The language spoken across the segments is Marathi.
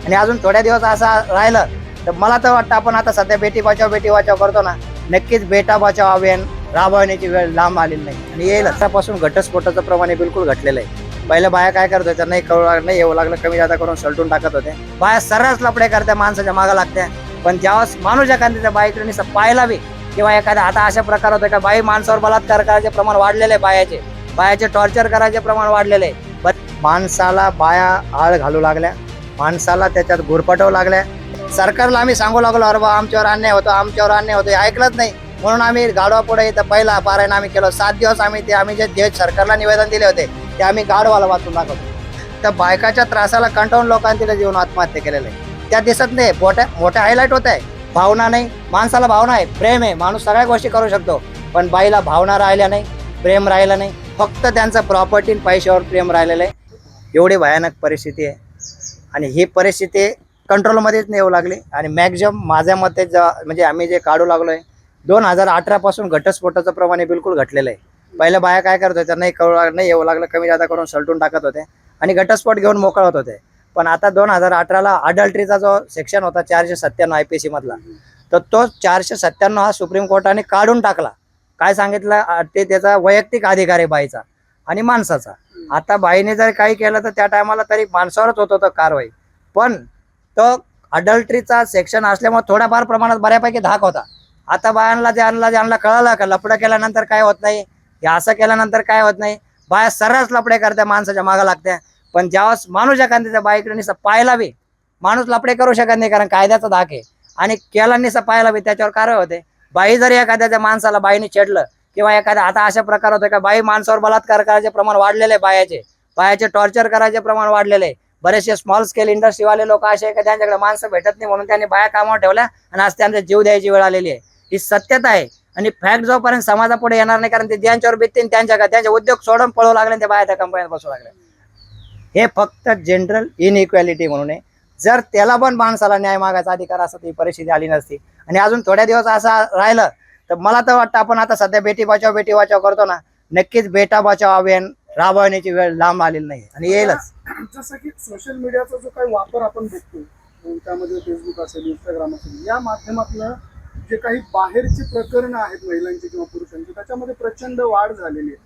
आणि अजून थोड्या दिवस असं राहिलं तर मला तर वाटतं आपण आता सध्या बेटी बचाव करतो ना, नक्कीच बेटा बचाव अभियान राबवण्याची वेळ लांब आलेली नाही आणि येईल. आतापासून घटस्फोटाचं प्रमाण बिलकुल घटलेलं आहे. पहिल्या बाया काय करत होत्या, नाही कळू लागलं, नाही येऊ लागलं, कमी जादा करून सलटून टाकत होते. बाया सर्रास लपडे करत्या, माणसाच्या मागा लागत्या. पण ज्यावेळेस माणूस एखाद्या बाईकडे पाहायला बी किंवा एखाद्या आता अशा प्रकार होते का बाई माणसावर बलात्कार करायचे प्रमाण वाढलेले आहे, बायाचे टॉर्चर करायचे प्रमाण वाढलेले आहे. पण माणसाला बाया आळ घालू लागल्या, माणसाला त्याच्यात गुरफटवू लागल्या. सरकारला आम्ही सांगू लागलो, अरे बा आमच्यावर अन्याय होतो, ऐकलंच नाही. म्हणून आम्ही गाढवा पुढे इथं पहिला पारायण आम्ही केलं. 7 दिवस आम्ही जे सरकारला निवेदन दिले होते ते आम्ही गाढवाला वाचून दाखवतो. त्या बायकाच्या त्रासाला कंटाळून लोकांनी तिला जीवन आत्महत्या केलेलं आहे. त्या दिसत नाही, मोठ्या हायलाइट होत आहे. भावना नाही, माणसाला भावना आहे, प्रेम आहे, माणूस सगळ्या गोष्टी करू शकतो. पण बाईला भावना राहिल्या नाही, प्रेम राहिलं नाही, फक्त त्यांचं प्रॉपर्टी पैशावर प्रेम राहिलेलं आहे. एवढी भयानक परिस्थिती आहे आणि ही परिस्थिती कंट्रोलमध्येच नाही येऊ लागली. आणि मॅक्झिमम माझ्या मते म्हणजे आम्ही जे काढू लागलोय 2018 पासून घटस्फोटाचं प्रमाण बिलकुल घटलेलं आहे. पहिल्या बाया काय करत होत्या, नाही कळू लागलं, नाही येऊ लागलं, कमी जादा करून सलटून टाकत होते आणि घटस्फोट घेऊन मोकळ होत होते. पण आता 2018ला अडल्ट्रीचा जो सेक्शन होता 497 IPC मधला, तर तो 497 हा सुप्रीम कोर्टाने काढून टाकला. काय सांगितलं, ते त्याचा वैयक्तिक अधिकार आहे बाईचा आणि माणसाचा. आता बाईने जर काही केलं तर त्या टायमाला तरी माणसावरच होत होतं कारवाई. पण तो अडल्ट्रीचा सेक्शन असल्यामुळे थोड्याफार प्रमाणात बऱ्यापैकी धाक होता. आता बायांना ज्यांना कळालं का लपडं केल्यानंतर काय होत नाही, हे असं केल्यानंतर काय होत नाही, बाया सर्रास लपडे करत्या, माणसाच्या मागा लागत्या. पण ज्यावेळेस माणूस एखाद्या बाईकडे पाहायला बी माणूस लपडे करू शकत नाही, कारण कायद्याचा धाक आहे. आणि केला निसा पाहायला बी त्याच्यावर कारवाई होते. बाई जरी एखाद्या माणसाला बाईने छेडलं किंवा एखाद्या आता अशा प्रकार होते का बाई माणसावर बलात्कार करायचे प्रमाण वाढलेले आहे, बायाचे टॉर्चर करायचे प्रमाण वाढलेले आहे. बरेचसे स्मॉल स्केल इंडस्ट्रीवाले लोक असे का त्यांच्याकडे माणसं भेटत नाही म्हणून त्यांनी बाया कामावर ठेवल्या आणि आज त्यांचा जीव द्यायची वेळ आलेली आहे. ही सत्यता आहे आणि फॅक्ट जोपर्यंत समाजापुढे येणार नाही, कारण ते ज्यांच्यावर बेततील त्यांचे उद्योग सोडून पळू लागले, त्या बाया त्या कंपन्यात बसू लागल्या. हे फक्त जनरल इनइक्वॅलिटी म्हणून आहे. जर त्याला पण माणसाला न्याय मागायचा अधिकार असता ही परिस्थिती आली नसती. आणि अजून थोड्या दिवस असं राहिलं तर मला तर वाटतं आपण आता सध्या बेटी बचाव करतो ना, नक्कीच बेटा बचाव अभियान राबवण्याची वेळ लांब आलेली नाही आणि येईलच. जसं की सोशल मीडियाचा जो काही वापर आपण बघतो, त्यामध्ये फेसबुक असेल, इंस्टाग्राम असेल, या माध्यमातून जे काही बाहेरची प्रकरणं आहेत महिलांची किंवा पुरुषांची, त्याच्यामध्ये प्रचंड वाढ झालेली आहे.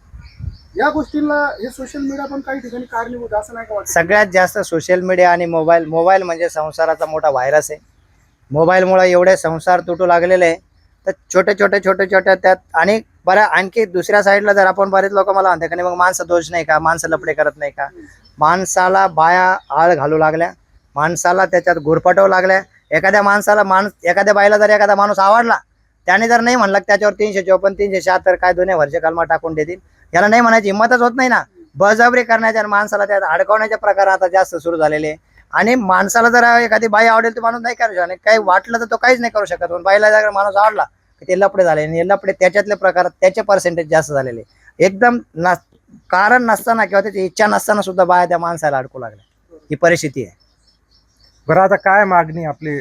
या गोष्टीला हे सोशल मीडिया पण काही ठिकाणी कारणीभूत असं नाही का वाटतं? सगळ्यात जास्त सोशल मीडिया आणि मोबाईल म्हणजे संसाराचा मोठा व्हायरस आहे. मोबाईलमुळे एवढे संसार तुटू लागलेले आहे. तर छोटे त्यात आणि बऱ्या आणखी दुसऱ्या साईडला जर आपण बरेच लोक मला म्हणते का मग माणसं दोष नाही का, माणसं लपडे करत नाही का. माणसाला बाया आळ घालू लागल्या, माणसाला त्याच्यात गुरफटवू लागल्या. एखाद्या बाईला जर एखादा माणूस आवडला, त्याने जर नाही म्हणलं त्याच्यावर 354 376 काय दोन्ही वर्ष कालमा टाकून देतील. याला नाही म्हणायची हिंमतच होत नाही ना. बळजबरी करण्याच्या माणसाला त्यात अडकवण्याच्या प्रकार आता जास्त सुरू झालेले. आणि माणसाला जर एखादी बाई आवडेल तर माणूस नाही करू शकत, काही वाटलं तर तो काहीच नाही करू शकत. पण बाईला जर माणूस आवडला ते लपडे झाले आणि लपडे त्याच्यातले प्रकार त्याचे पर्सेंटेज जास्त झालेले. एकदम कारण नसताना किंवा त्याची इच्छा नसताना सुद्धा बाया त्या माणसाला अडकू लागल्या. ही परिस्थिती आहे. बरं, आता काय मागणी आपली?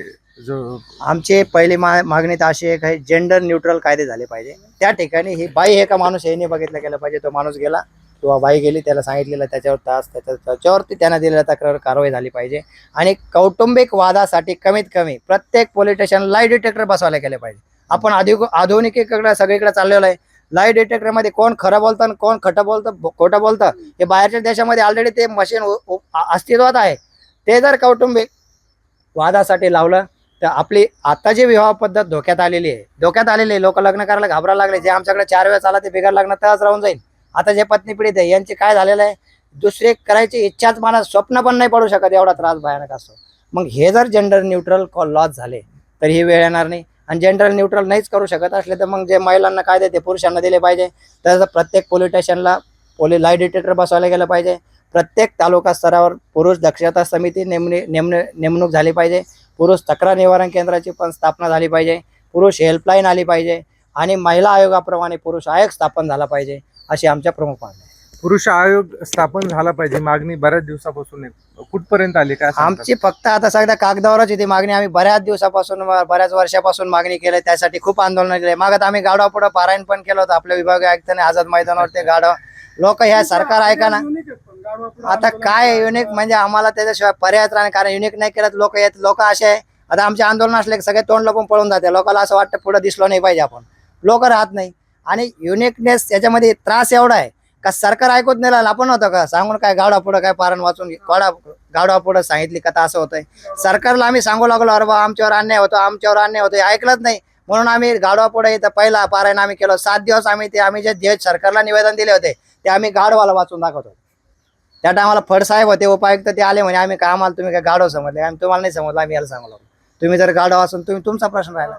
आमची पहिली मागणी तर अशी आहे, जेंडर न्यूट्रल कायदे झाले पाहिजे. त्या ठिकाणी ही बाई हे का माणूस हे नाही बघितलं गेलं पाहिजे. तो माणूस गेला किंवा बाई गेली, त्याला सांगितलेलं त्याच्यावरती त्यांना दिलेल्या तक्रार कारवाई झाली पाहिजे. आणि कौटुंबिक वादासाठी कमीत कमी प्रत्येक पोलीस स्टेशन लाय डिटेक्टर बसवायला गेले पाहिजे. आपण आधुनिकीकडे सगळीकडे चाललेलो आहे. लाय डिटेक्टर मध्ये कोण खरं बोलतं आणि कोण खोटं बोलतं हे बाहेरच्या देशामध्ये ऑलरेडी ते मशीन अस्तित्वात आहे. ते जर कौटुंबिक वादासाठी लावलं तर आपली आताची विवाह पद्धत धोक्यात आलेली आहे. लोक लग्न करायला घाबरायला लागले. जे आमच्याकडे 4 वेळा आला ते बिगर लग्न तहच राहून जाईल. आता जे पत्नी पीडित आहे यांचे काय झालेलं आहे, दुसरे करायची इच्छाच मनात स्वप्न पण नाही पडू शकत, एवढा त्रास भयानक असतो. मग हे जर जेंडर न्यूट्रल लॉज झाले तर ही वेळ येणार नाही. आणि जेंडर न्यूट्रल नाहीच करू शकत असले तर मग जे महिलांना कायदे ते पुरुषांना दिले पाहिजे. तर प्रत्येक पोलीस स्टेशनला लाय डिटेक्टर बसवायला गेलं पाहिजे. प्रत्येक तालुका स्तरावर पुरुष दक्षता समिती नेमणूक झाली पाहिजे. पुरुष तक्रार निवारण केंद्राची पण स्थापना झाली पाहिजे. पुरुष हेल्पलाईन आली पाहिजे आणि महिला आयोगाप्रमाणे पुरुष आयोग स्थापन झाला पाहिजे, अशी आमच्या प्रमुख मागणी आहे. पुरुष आयोग स्थापन झाला पाहिजे मागणी बऱ्याच दिवसापासून कुठपर्यंत आली काय आमची? फक्त आता सध्या कागदावरच ती मागणी. आम्ही बऱ्याच वर्षापासून मागणी केली, त्यासाठी खूप आंदोलन केले. मागत आम्ही गाढवा पुढे पारायण पण केलं होतं. आपल्या विभागीय आयुक्तांनी आझाद मैदानावर ते गाढवा लोक ह्या सरकार ऐका ना, गाढवापुढं आता आंदोलन काय करायचं. युनिक म्हणजे आम्हाला त्याच्याशिवाय पर्यायच नाही, कारण युनिक नाही केलं लोक येत, लोक असे आहे. आता आमचे आंदोलन असले की सगळे तोंड लपून पळून जाते, लोकांना असं वाटतं पुढे दिसलो नाही पाहिजे आपण, लोक राहत नाही. आणि युनिकनेस याच्यामध्ये त्रास एवढा आहे का सरकार ऐकूच नाही राहिलं. आपण होतं का सांगून काय गावडा पुढं काय पारण वाचून गावडा पुढं सांगितली कथा असं होतंय. सरकारला आम्ही सांगू लागलो अरे बा आमच्यावर अन्याय होतो, आमच्यावर अन्याय होतो, ऐकलंच नाही. म्हणून आम्ही गाढवा पुढे इथं पहिला पारायण आम्ही केलं 7 दिवस. आम्ही जे सरकारला निवेदन दिले होते ते आम्ही गाढवाला वाचून दाखवतो. त्या टायमाला फडसाहेब होते उपायुक्त, ते आले म्हणे आम्ही काय आम्हाला तुम्ही काय गाढव समजले, आम्ही तुम्हाला नाही समजलं, आम्ही याला सांगू लागलो. तुम्ही जर गाढव असून तुम्ही तुमचा प्रश्न राहिला,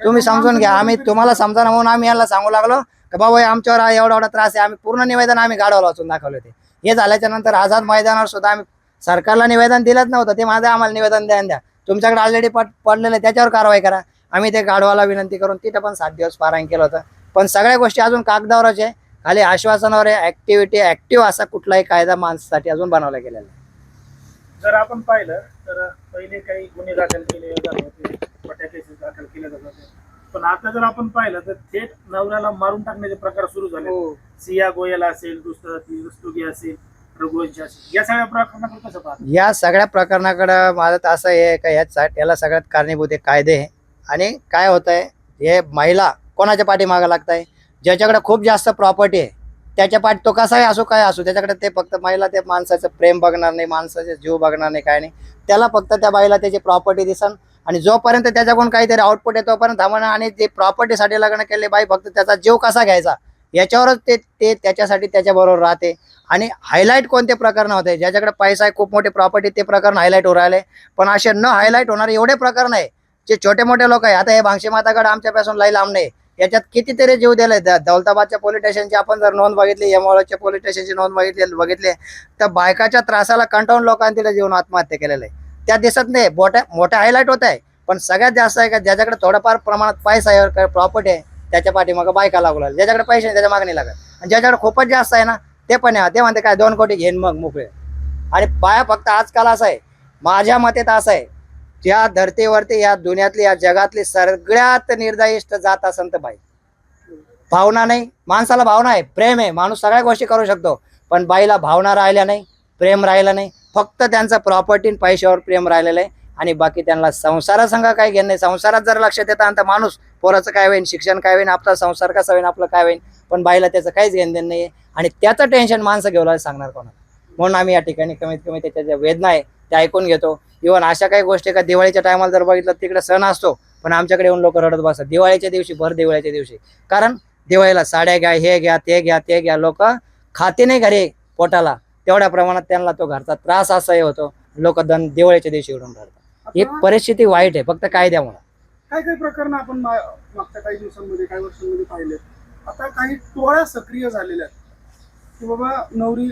तुम्ही समजून घ्या, आम्ही तुम्हाला समजा म्हणून आम्ही याला सांगू लागलो की बाबा आमच्यावर एवढा एवढा त्रास आहे. आम्ही पूर्ण निवेदन आम्ही गाढवाला वाचून दाखवले होते. हे झाल्याच्या नंतर आझाद मैदानावर सुद्धा आम्ही सरकारला निवेदन दिलंच नव्हतं, ते माझं आम्हाला निवेदन द्या, तुमच्याकडे ऑलरेडी पडलेलं आहे त्याच्यावर कारवाई करा. आम्ही ते गाढवाला विनंती करून तिथं पण 7 दिवस पारायण केलं होतं. पण सगळ्या गोष्टी अजून कागदावरच आहे, खाली आश्वासनावर आहे. ऍक्टिव्ह असा कुठलाही कायदा माणसासाठी अजून बनवला गेलेला आहे. जर आपण पाहिलं तर पहिले काही गुन्हे दाखल केले जात होते, खोट्या केसेस दाखल केले जात होते. पण आता जर आपण पाहिलं तर थेट नवऱ्याला मारून टाकण्याचे प्रकार सुरू झाले. हो. सिया गोयल असेल, रुस्तुगी असेल, रघुवंशी असेल, या सगळ्या प्रकरणाकडे कसं पाहतात? या सगळ्या प्रकरणाकडं माझं तर असं आहे का याला सगळ्यात कारणीभूत आहे कायदे. आणि काय होत आहे, हे महिला कोणाच्या पाठीमागं लागत आहे, ज्याच्याकडे खूप जास्त प्रॉपर्टी आहे त्याच्या पाठी, तो कसाही असो काय असो, त्याच्याकडे ते फक्त महिला ते माणसाचं प्रेम बघणार नाही, माणसाचे जीव बघणार नाही, काय नाही. त्याला फक्त त्या बाईला त्याची प्रॉपर्टी दिसन, आणि जोपर्यंत त्याच्याकडून काहीतरी आउटपुट आहे तोपर्यंत थांबणं. आणि ते प्रॉपर्टीसाठी लग्न केले बाई फक्त त्याचा जीव कसा घ्यायचा याच्यावरच ते त्याच्यासाठी त्याच्याबरोबर राहते. आणि हायलाईट कोणते प्रकरण होते, ज्याच्याकडे पैसा आहे, खूप मोठी प्रॉपर्टी, ते प्रकरण हायलाईट होऊ राहिले. पण असे न हायलाईट होणारे एवढे प्रकरण आहे जे छोटे मोठे लोक आहे. आता हे भांगशी मातागड आमच्यापासून लई लांब नाही, याच्यात कितीतरी जीव दिले. दौलताबादच्या पोलीस स्टेशनची आपण जर नोंद बघितली, यमवाळच्या पोलीस स्टेशनची नोंद बघितली तर बायकाच्या त्रासाला कंटाळून लोकांनी तिला जीवन आत्महत्या केलेलं आहे. त्या दिसत नाही, मोठ्या हायलाईट होत आहे. पण सगळ्यात जास्त आहे का ज्याच्याकडे थोडंफार प्रमाणात पैसा आहे, प्रॉपर्टी आहे, त्याच्या पाठीमागं बायका लागू लागली. ज्याच्याकडे पैसे नाही त्याच्या मागणी लागत. आणि ज्याच्याकडे खूपच जास्त आहे ना ते पण आहे, ते म्हणते काय 2 कोटी घेईन मग मोकळे. आणि बाया फक्त आजकाल असं आहे, माझ्या मते तर असं आहे, या धरतीवरती या दुनियातली या जगातली सगळ्यात निर्दयिष्ट जात असेल तर बाई. भावना नाही, माणसाला भावना आहे, प्रेम आहे, माणूस सगळ्या गोष्टी करू शकतो. पण बाईला भावना राहिल्या नाही, प्रेम राहिलं नाही, फक्त त्यांचं प्रॉपर्टी पैशावर प्रेम राहिलेलं आहे. आणि बाकी त्यांना संसारासंग काही घेणं नाही. संसारात जर लक्ष देता तर माणूस पोराचं काय होईल, शिक्षण काय होईल, आपला संसार कसा होईल, आपलं काय होईल. पण बाईला त्याचं काहीच घेणं देणं नाही आहे. आणि त्याचं टेन्शन माणसं घेऊन सांगणार कोणाला. म्हणून आम्ही या ठिकाणी कमीत कमी त्याच्या ज्या वेदना आहे त्या ऐकून घेतो. इव्हन अशा काही गोष्टी का दिवाळीच्या टायमाला जर बघितलं तिकडे सण असतो, पण आमच्याकडे येऊन लोक रडत बसतात दिवाळीच्या दिवशी, भर दिवाळीच्या दिवशी. कारण दिवाळीला साड्या घ्या, हे घ्या, ते घ्या, ते घ्या, लोक खाते नाही घरी पोटाला, तेवढ्या प्रमाणात त्यांना तो घरचा त्रास असाही होतो. लोक दिवाळीच्या दिवशी उडून राहतात. ही परिस्थिती वाईट आहे फक्त कायद्यामुळे. काही प्रकरण आपण मागच्या काही दिवसांमध्ये, काही वर्षांमध्ये पाहिले. आता काही टोळ्या सक्रिय झालेल्या आहेत की बाबा नवरी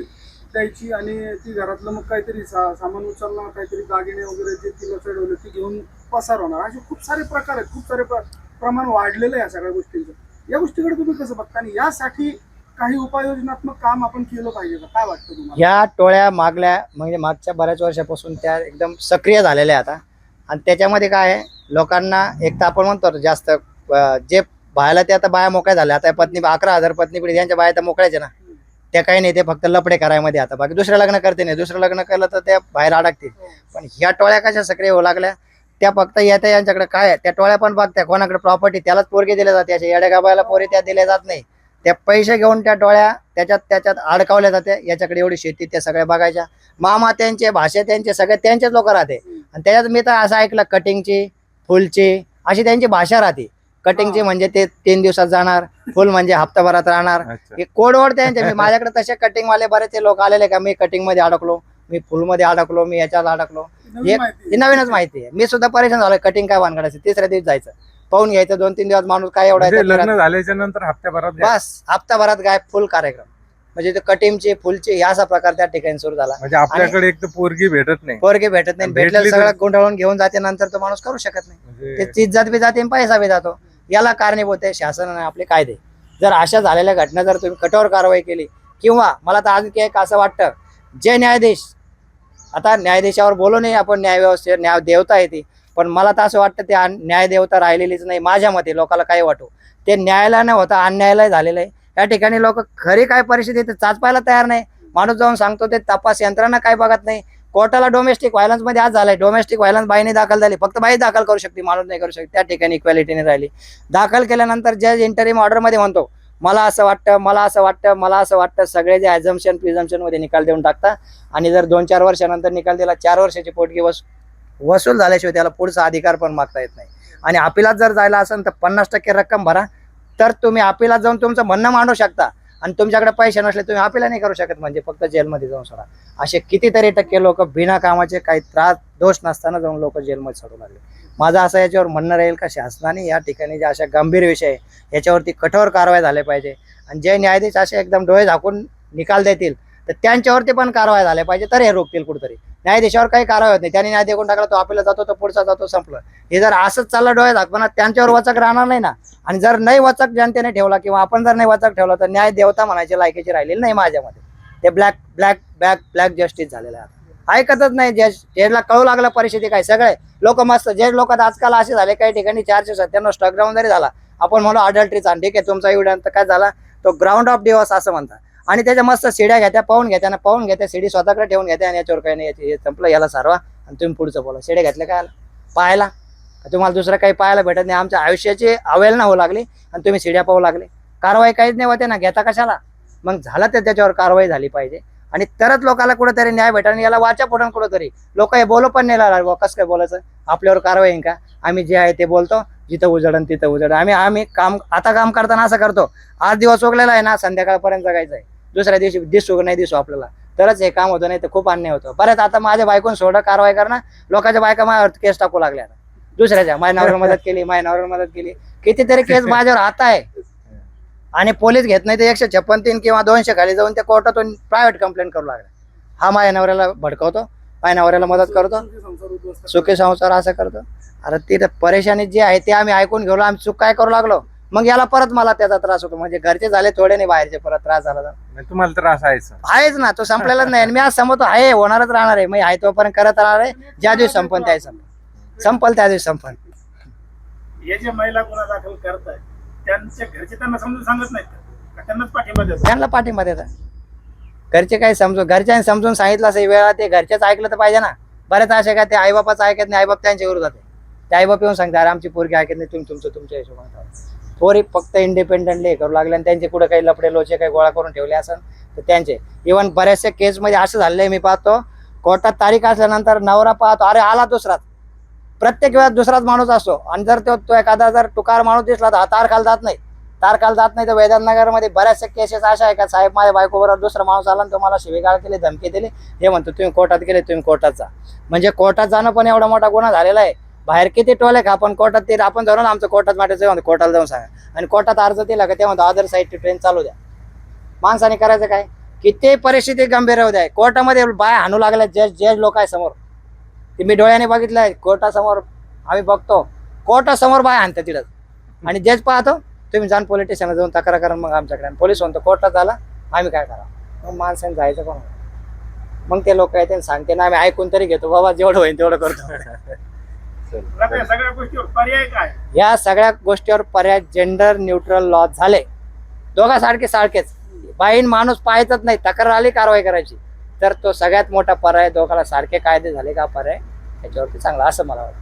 द्यायची आणि ती घरातलं मग काहीतरी सामान उचलणार, काहीतरी दागिने वगैरे जे तिला चढवले ते घेऊन पसार होणार. असे खूप सारे प्रकार आहेत, खूप सारे प्रमाण वाढलेलं आहे या सगळ्या गोष्टींचं. या गोष्टीकडे तुम्ही कसं बघता आणि यासाठी काही उपाययोजनात्मक काम आपण केलं पाहिजे का, काय वाटतं तुम्हाला? या टोळ्या मागच्या बऱ्याच वर्षापासून त्या एकदम सक्रिय झालेल्या आता. आणि त्याच्यामध्ये काय आहे, लोकांना एक तर आपण म्हणतो जास्त जे बायाला, ते आता बाया मोकळ्या झाल्या. आता पत्नी 11,000 पत्नी पिढी त्यांच्या बाया तर मोकळ्याच ना, त्या काही नाही, ते फक्त लपडे करायमध्ये. आता बाकी दुसरं लग्न करते नाही, दुसरं लग्न केलं तर त्या बाहेर अडकतील. पण ह्या टोळ्या कशा सक्रिय होऊ लागल्या, त्या फक्त येत्या यांच्याकडे काय आहे, त्या टोळ्या पण बघत्या कोणाकडे प्रॉपर्टी त्यालाच पोरगी दिल्या जाते. अशा येड्या गाबायला पोरी त्या दिल्या जात नाही. त्या पैसे घेऊन त्या टोळ्या त्याच्यात अडकावल्या जाते. याच्याकडे एवढी शेती त्या सगळ्या बघायच्या, मामा त्यांचे, भाषे त्यांचे, सगळे त्यांचेच लोक राहते. आणि त्याच्यात मी तर असं ऐकलं कटिंगची, फुलची अशी त्यांची भाषा राहते. कटिंगची म्हणजे ते 3 दिवसात जाणार, फुल म्हणजे हप्ताभरात राहणार. हे कोडवड त्यांचे. मी माझ्याकडे तसे कटिंगवाले बरेचसे लोक आलेले का मी कटिंग मध्ये अडकलो, मी फुलमध्ये अडकलो, मी याच्यात अडकलो. हे नवीनच माहिती आहे. मी सुद्धा परेशान झालोय. कटिंग काय वानगडायचं, तिसऱ्या दिवस जायचं, पाहून घ्यायचं, 2-3 दिवस माणूस काय एवढा लग्न झाल्याच्या नंतर हप्त्याभरात बस हप्ताभरात काय फुल कार्यक्रम. म्हणजे ते कटिंगचे, फुलचे असा प्रकार त्या ठिकाणी सुरू झाला. म्हणजे आपल्याकडे एक तर पोरगी भेटत नाही, पोरगी भेटत नाही, भेटलं सगळं गुंडाळून घेऊन जाते, नंतर तो माणूस करू शकत नाही. ते इज्जत बी जाते, पैसा बी जातो. याला कारणीभूत आहे शासन आणि आपले कायदे. जर अशा झालेल्या घटना जर तुम्ही कठोर कारवाई केली, किंवा मला तर अजून एक असं वाटतं, जे न्यायाधीश, आता न्यायाधीशावर बोलू नये आपण, न्यायव्यवस्थेवर न्याय देवता येते, पण मला तर असं वाटतं ते न्याय देवता राहिलेलीच नाही माझ्या मते. लोकांना काय वाटू, ते न्यायालय न होता अन्यायालय झालेलं आहे. या ठिकाणी लोक खरी काय परिस्थिती चाचपायला तयार नाही. माणूस जाऊन सांगतो ते तपास यंत्रणा काय बघत नाही. कोर्टाला डोमेस्टिक व्हायलन्स मध्ये आज झालाय. डोमेस्टिक व्हायलन्स बाईने दाखल झाली, फक्त बाई दाखल करू शकते, माणूस नाही करू शकते. त्या ठिकाणी इक्वॅलिटीने राहिली. दाखल केल्यानंतर जज इंटरिम ऑर्डर मध्ये म्हणतो मला असं वाटतं, मला असं वाटतं, मला असं वाटतं. सगळे जे ॲझम्पशन प्रिझम्पशन मध्ये निकाल देऊन टाकता आणि जर 2-4 वर्षानंतर निकाल दिला, 4 वर्षाची पोटगी वसूल झाल्याशिवाय त्याला पुढचा अधिकार पण मागता येत नाही. आणि अपिलात जर जायला असेल तर 50% रक्कम भरा, तर तुम्ही अपिलात जाऊन तुमचं म्हणणं मांडू शकता. आणि तुमच्याकडे पैसे नसले तुम्ही अपिला नाही करू शकत, म्हणजे फक्त जेलमध्ये जाऊन सोडा. असे कितीतरी टक्के लोक बिना कामाचे काही त्रास दोष नसताना जाऊन लोक जेलमध्ये सोडू लागले. माझं असं याच्यावर म्हणणं राहील का शासनाने या ठिकाणी जे अशा गंभीर विषय आहे याच्यावरती कठोर कारवाई झाली पाहिजे. आणि जे न्यायाधीश असे एकदम डोळे झाकून निकाल देतील तर त्यांच्यावरती पण कारवाई झाल्या पाहिजे, तर हे रोखतील कुठेतरी. न्यायाधीशावर काही कारवाई होत नाही, त्यांनी न्याय देऊन टाकला, तो आपल्याला जातो, तो पुढचा जातो, संपलं. हे जर असंच चाललं डोळे झाकपणा, त्यांच्यावर वचक राहणार नाही ना. आणि जर नाही वचक जनतेने ठेवला किंवा आपण जर नाही वचक ठेवला तर न्याय देवता म्हणायची लायकीची राहिलेली नाही माझ्यामध्ये. ते ब्लॅक जस्टिस झालेलं आहे. ऐकतच नाही जजला कळू लागलं परिस्थिती काय. सगळे लोक मस्त जज लोक आजकाल असे झाले, काही ठिकाणी 497 स्टॉक ग्राउंड जरी झाला, आपण म्हणू अडल्ट्रीचा, ठीक आहे तुमचा एव्हिडन्स काय झाला, तो ग्राउंड ऑफ डिवोर्स असं म्हणतात. आणि त्याच्या मस्त शिड्या घेत्या, पाहून घेत्या, शिडी स्वतःकडे ठेवून घेत्या आणि याच्यावर काही नाही, हे संपलं, याला सारवा आणि तुम्ही पुढचं बोला. शिड्या घेतल्या काय पाहायला, तुम्हाला दुसरं काही पाहायला भेटत नाही. आमच्या आयुष्याची अवेलना होऊ लागली आणि तुम्ही शिड्या पाहू लागले. कारवाई काहीच नाही होते ना, घेता कशाला. मग झालं तर त्याच्यावर कारवाई झाली पाहिजे आणि तरच लोकांना कुठेतरी न्याय भेटेल. याला वाचा पुढे कुठेतरी लोक हे बोलू पण नाही लागले, कसं काय बोलायचं, आपल्यावर कारवाई आहे का. आम्ही जे आहे ते बोलतो, जिथं उजडन तिथं उजड. आम्ही काम करताना असं करतो, आज दिवस उगलेला आहे ना, संध्याकाळपर्यंत जगायचं आहे, दुसऱ्या दिवशी दिसू नाही दिसू आपल्याला, तरच हे काम होतं, नाही तर खूप अन्याय होतं. बरंच आता माझ्या बायकोन सोडा कारवाई करणं, लोकांच्या बायका माझ्यावर केस टाकू लागल्या. आता दुसऱ्याच्या माझ्या नवऱ्याला मदत केली, कितीतरी केस माझ्यावर आता आहे. आणि पोलीस घेत नाही, ते 156 किंवा 200 खाली जाऊन त्या कोर्टातून प्रायव्हेट कंप्लेंट करू लागला. हा माझ्या नवऱ्याला भडकवतो, माझ्या नवऱ्याला मदत करतो, सुखी संसार असं करतो. अरे तिथे परेशानी जी आहे ते आम्ही ऐकून घेऊ, आम्ही चूक काय करू लागलो, मग याला परत मला त्याचा त्रास होतो. म्हणजे घरचे झाले थोडे नाही, बाहेरचे परत त्रास झाला तर तुम्हाला त्रास आहेच ना, तो संपलेलाच नाही. मी आज समजतो आहे, होणारच राहणार आहे. मी आहे तोपर्यंत करत राहणार आहे. ज्या दिवशी संपन त्या संपल त्या दिवशी संपन. हे जे महिला गुन्हा दाखल करताय त्यांच्या घरचे त्यांना समजून सांगत नाहीत का? त्यांनाच पाठिंबा देतात. त्यांना पाठिंबा देतात. घरचे काही घरच्यांनी समजून सांगितलं असं वेळा, ते घरच्याच ऐकलं तर पाहिजे ना. बरेच असे काय ते आईबापाचं ऐकत नाही, आईबाप त्यांच्या विरोधात आहे. ते आईबाप येऊन सांगतात अरे आमची पोरगी ऐकत नाही, तुम्ही तुमच्या हिशोबाने. पोरी फक्त इंडिपेंडेंटली हे करू लागले आणि त्यांचे कुठे काही लपडे लोचे काही गोळा करून ठेवले असेल तर त्यांचे. इव्हन बऱ्याचशा केसमध्ये असं झालंय, मी पाहतो कोर्टात तारीख असल्यानंतर नवरा पाहतो अरे आला दुसराच, प्रत्येक वेळात दुसराच माणूस असतो. आणि जर तो एखादा जर टुकार माणूस दिसला तर तारखाला जात नाही तर वेदांतनगरमध्ये बऱ्याचशा केसेस अशा आहे का, साहेब माझ्या बायकोबरोबर दुसरा माणूस आला आणि तुम्हाला शिवीगाळ केली, धमकी दिली, हे म्हणतो तुम्ही कोर्टात गेले, तुम्ही कोर्टात जा. म्हणजे कोर्टात जाणं पण एवढा मोठा गुन्हा झालेला आहे. बाहेर किती टोले का आपण कोर्टात, ते आपण धरून आमचं कोर्टात माठायचं म्हणतो, कोर्टाला जाऊन सांगा. आणि कोर्टात अर्ज दिला का ते म्हणतो अदर साईडची ट्रेन चालू द्या. माणसाने करायचं काय, किती परिस्थिती गंभीर होऊ द्या. कोर्टामध्ये बाय हाणू लागल्या, जज लोक आहे समोर, ते मी डोळ्याने बघितलंय. कोर्टासमोर आम्ही बघतो, कोर्टासमोर बाय हाणते तिथं. आणि जज पाहतो तुम्ही जाऊन पोलीस स्टेशनला जाऊन तक्रार करा मग आमच्याकडे. पोलीस म्हणतो कोर्टात झाला, आम्ही काय करा. मग माणसाने जायचं कोण. मग ते लोक येते सांगते ना, आम्ही ऐकून तरी घेतो, बाबा जेवढं होईल तेवढं करतो. सगळ्या गोष्टीवर पर्याय काय? या सगळ्या गोष्टीवर पर्याय जेंडर न्यूट्रल लॉ झाले, दोघा सारखेच. बाईन माणूस पाहायचंच नाही, तक्रार आली कारवाई करायची, तर तो सगळ्यात मोठा पर्याय. दोघाला सारखे कायदे झाले का पर्याय, याच्यावरती चांगला असं मला वाटतं.